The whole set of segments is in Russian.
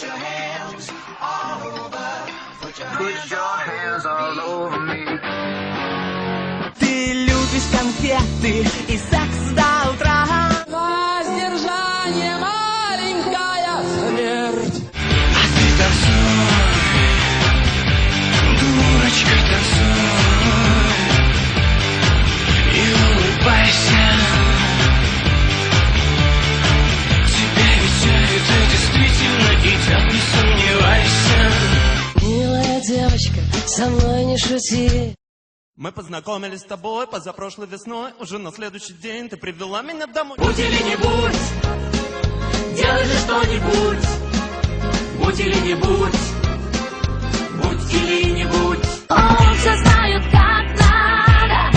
Put your hands all over. Put your hands all over me. Ты любишь конфеты и секс до утра. Воздержание, маленькая смерть. А ты танцуй, дурочка, танцуй и улыбайся. К тебе ведь это действительно идет, не сомневайся. Милая девочка, со мной не шути. Мы познакомились с тобой позапрошлой весной. Уже на следующий день ты привела меня домой. Будь или не будь, делай же что-нибудь. Будь или не будь, будь или не будь. О, все знают, как надо.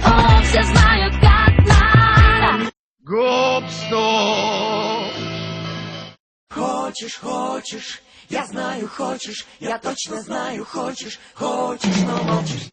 О, все знают, как надо. Гоп-стоп! Хочешь, хочешь, я знаю, хочешь, я точно знаю, хочешь, хочешь, но молчишь.